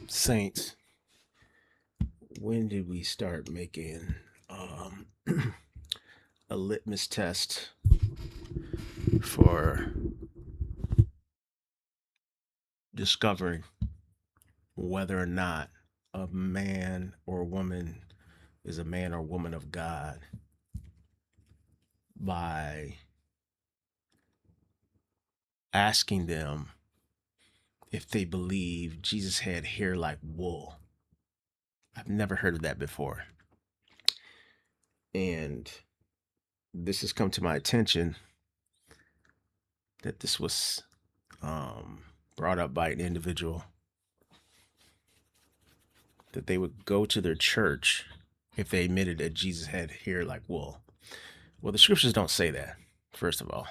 Saints, when did we start making a litmus test for discovering whether or not a man or woman is a man or woman of God by asking them if they believe Jesus had hair like wool? I've never heard of that before. And this has come to my attention that this was brought up by an individual that they would go to their church if they admitted that Jesus had hair like wool. Well, the scriptures don't say that, first of all.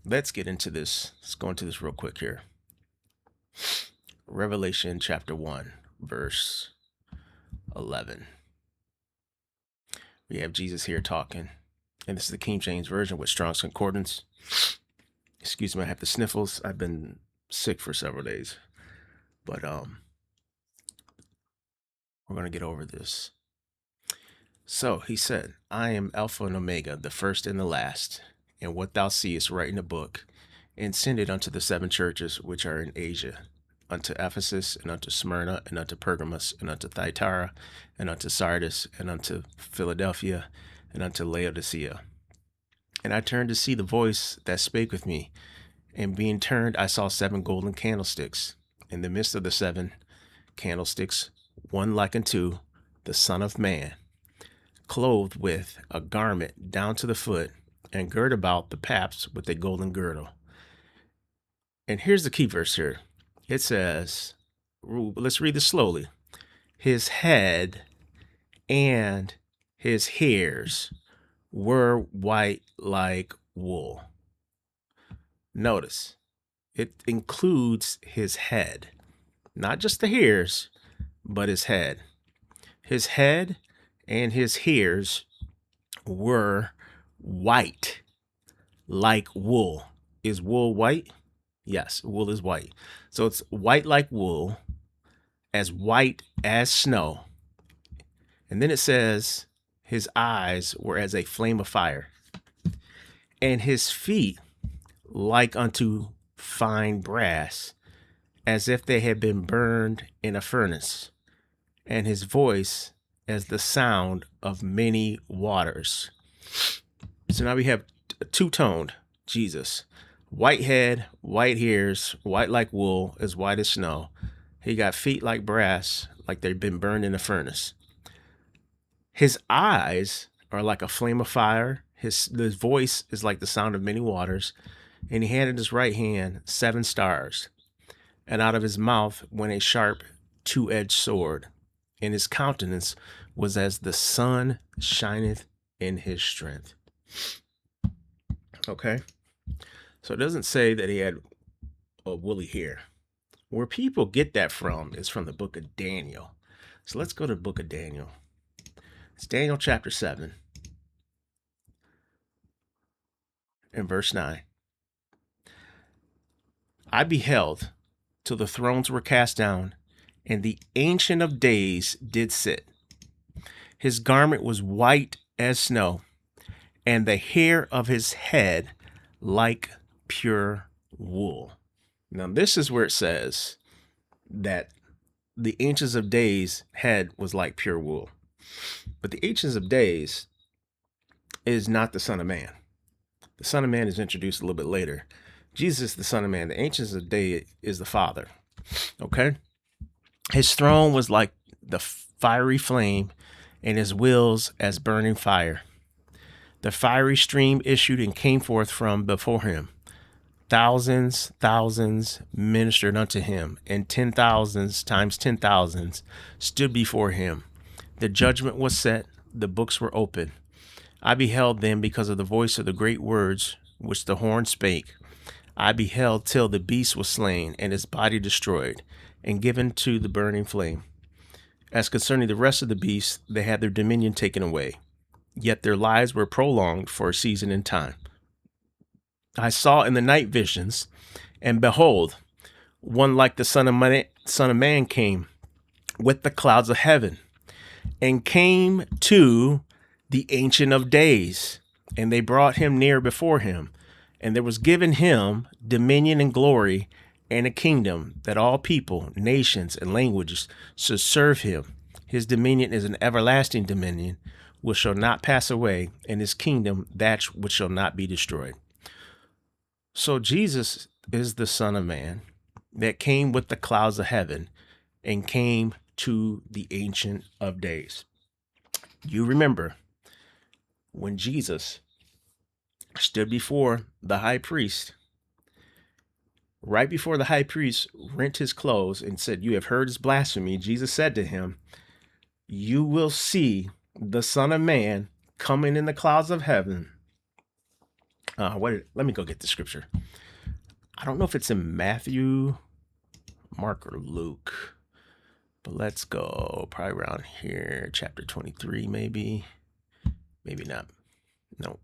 Let's get into this. Let's go into this real quick here. Revelation chapter 1, verse 11. We have Jesus here talking, and this is the King James Version with Strong's Concordance. Excuse me, I have the sniffles. I've been sick for several days, but we're going to get over this. So he said, I am Alpha and Omega, the first and the last, and what thou seest write in the book, and send it unto the seven churches which are in Asia, unto Ephesus, and unto Smyrna, and unto Pergamos, and unto Thyatira, and unto Sardis, and unto Philadelphia, and unto Laodicea. And I turned to see the voice that spake with me, and being turned, I saw 7 golden candlesticks. In the midst of the 7 candlesticks, one like unto the Son of Man, clothed with a garment down to the foot, and girt about the paps with a golden girdle. And here's the key verse here. It says, let's read this slowly. His head and his hairs were white like wool. Notice, it includes his head, not just the hairs, but his head. His head and his hairs were white like wool. Is wool white? Yes, wool is white. So it's white like wool, as white as snow. And then it says his eyes were as a flame of fire, and his feet like unto fine brass, as if they had been burned in a furnace, and his voice as the sound of many waters. So now we have two-toned Jesus. White head, white hairs, white like wool, as white as snow. He got feet like brass, like they've been burned in a furnace. His eyes are like a flame of fire. His voice is like the sound of many waters. And he had in his right hand 7 stars. And out of his mouth went a sharp 2-edged sword. And his countenance was as the sun shineth in his strength. Okay? So it doesn't say that he had a woolly hair. Where people get that from is from the book of Daniel. So let's go to the book of Daniel. It's Daniel chapter 7 and verse 9. I beheld till the thrones were cast down, and the Ancient of Days did sit. His garment was white as snow, and the hair of his head like pure wool. Now this is where it says that the Ancients of Days head was like pure wool. But the Ancients of Days is not the Son of Man. The Son of Man is introduced a little bit later. Jesus is the Son of Man. The Ancients of Days is the Father. Okay? His throne was like the fiery flame, and his wheels as burning fire. The fiery stream issued and came forth from before him. Thousands ministered unto him, and 10,000s times 10,000s stood before him. The judgment was set, the books were open. I beheld them because of the voice of the great words which the horn spake. I beheld till the beast was slain, and his body destroyed, and given to the burning flame. As concerning the rest of the beasts, they had their dominion taken away, yet their lives were prolonged for a season in time. I saw in the night visions, and behold, One like the Son of Man came with the clouds of heaven and came to the Ancient of Days, and they brought him near before him. And there was given him dominion and glory and a kingdom that all people, nations, and languages should serve him. His dominion is an everlasting dominion which shall not pass away, and his kingdom that which shall not be destroyed. So Jesus is the Son of Man that came with the clouds of heaven and came to the Ancient of Days. You remember when Jesus stood before the high priest, right before the high priest rent his clothes and said, "You have heard his blasphemy." Jesus said to him, "You will see the Son of Man coming in the clouds of heaven." Let me go get the scripture. I don't know if it's in Matthew, Mark, or Luke, but let's go probably around here, chapter 23, maybe not. Nope.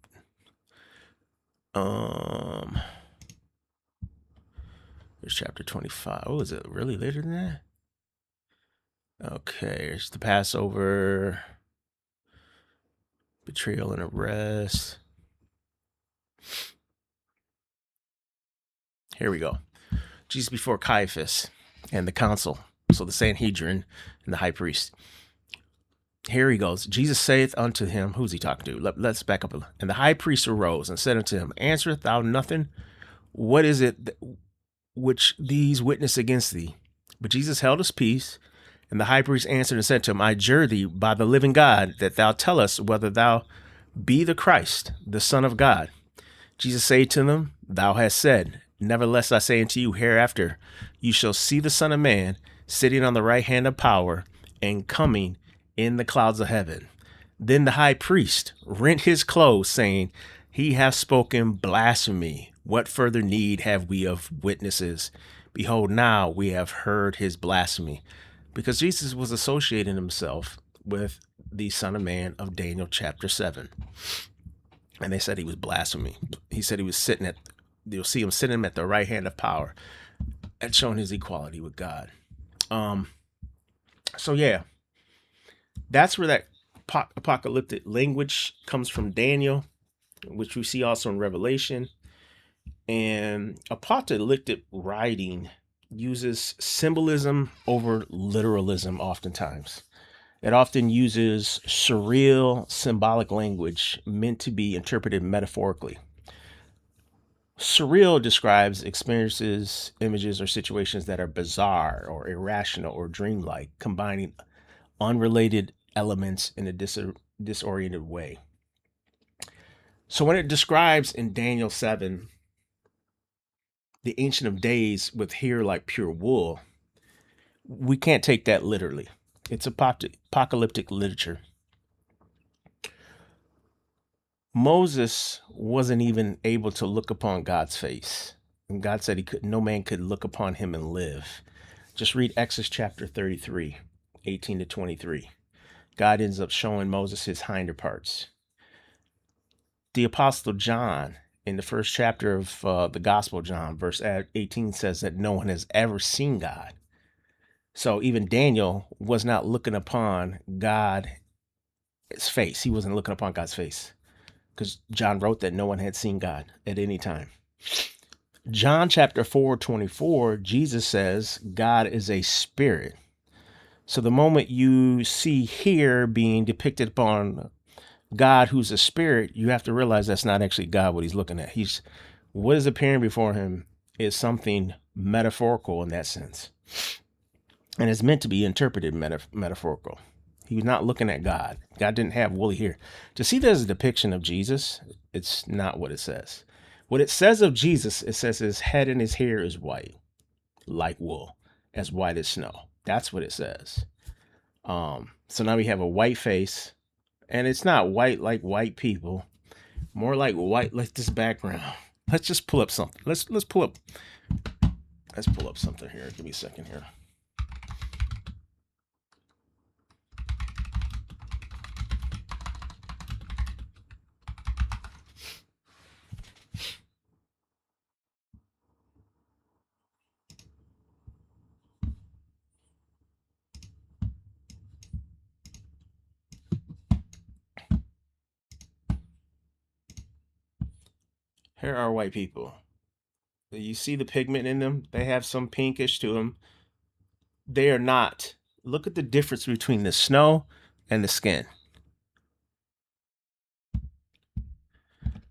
There's chapter 25. Oh, is it really later than that? Okay, there's the Passover, betrayal and arrest. Here we go. Jesus before Caiaphas and the council, so the Sanhedrin and the high priest. Here he goes. Jesus saith unto him, who's he talking to? Let's back up. And the high priest arose and said unto him, "Answerest thou nothing? What is it which these witness against thee?" But Jesus held his peace. And the high priest answered and said to him, "I adjure thee by the living God that thou tell us whether thou be the Christ, the Son of God." Jesus said to them, "Thou hast said. Nevertheless, I say unto you, hereafter you shall see the Son of Man sitting on the right hand of power and coming in the clouds of heaven." Then the high priest rent his clothes, saying, "He hath spoken blasphemy. What further need have we of witnesses? Behold, now we have heard his blasphemy." Because Jesus was associating himself with the Son of Man of Daniel chapter 7. And they said he was blasphemy. He said he was you'll see him sitting at the right hand of power and showing his equality with God. So yeah, that's where that apocalyptic language comes from, Daniel, which we see also in Revelation. And apocalyptic writing uses symbolism over literalism oftentimes. It often uses surreal symbolic language meant to be interpreted metaphorically. Surreal describes experiences, images, or situations that are bizarre or irrational or dreamlike, combining unrelated elements in a disoriented way. So when it describes in Daniel 7 the Ancient of Days with hair like pure wool, we can't take that literally. It's apocalyptic literature. Moses wasn't even able to look upon God's face. And God said no man could look upon him and live. Just read Exodus chapter 33, 18 to 23. God ends up showing Moses his hinder parts. The Apostle John, in the first chapter of the Gospel of John, verse 18 says that no one has ever seen God. So even Daniel was not looking upon God's face. He wasn't looking upon God's face because John wrote that no one had seen God at any time. John chapter 4:24, Jesus says God is a spirit. So the moment you see here being depicted upon God, who's a spirit, you have to realize that's not actually God, what he's looking at. What is appearing before him is something metaphorical in that sense. And it's meant to be interpreted metaphorical. He was not looking at God. God didn't have woolly hair. To see there's a depiction of Jesus, it's not what it says. What it says of Jesus, it says his head and his hair is white, like wool, as white as snow. That's what it says. So now we have a white face, and it's not white like white people, more like white like this background. Let's just pull up something. Let's pull up something here. Give me a second here. Here are white people. You see the pigment in them? They have some pinkish to them. They are not. Look at the difference between the snow and the skin.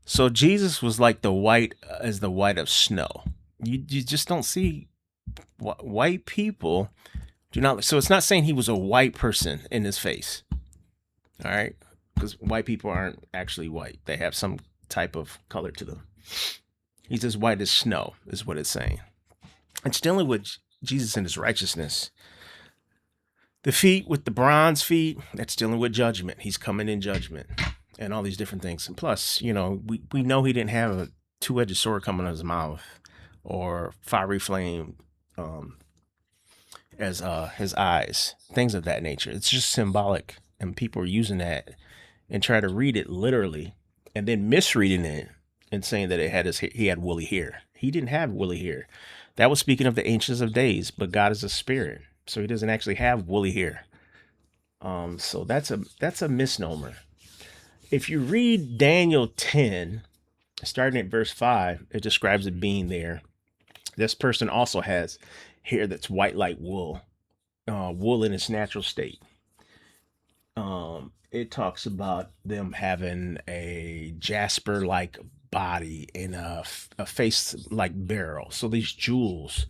So Jesus was like the white as the white of snow. You just don't see white people do not. So it's not saying he was a white person in his face. All right, because white people aren't actually white. They have some type of color to them. He's as white as snow, is what it's saying. It's dealing with Jesus and his righteousness. The feet with the bronze feet, that's dealing with judgment. He's coming in judgment and all these different things. And plus, we know he didn't have a two-edged sword coming out of his mouth or fiery flame as his eyes, things of that nature. It's just symbolic, and people are using that and try to read it literally and then misreading it and saying that he had woolly hair. He didn't have woolly hair. That was speaking of the ancients of days, but God is a spirit, so he doesn't actually have woolly hair. So that's a misnomer. If you read Daniel 10, starting at verse 5, it describes a being there. This person also has hair that's white like wool, wool in its natural state. It talks about them having a jasper like body and a face like beryl. So these jewels,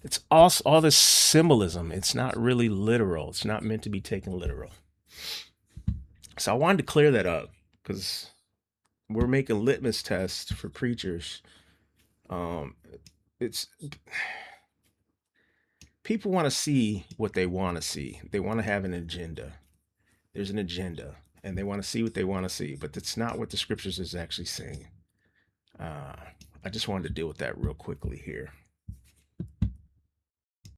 it's all this symbolism. It's not really literal. It's not meant to be taken literal. So I wanted to clear that up because we're making litmus tests for preachers. It's people want to see what they want to see. They want to have an agenda. There's an agenda, and they want to see what they want to see, but that's not what the scriptures is actually saying. I just wanted to deal with that real quickly here.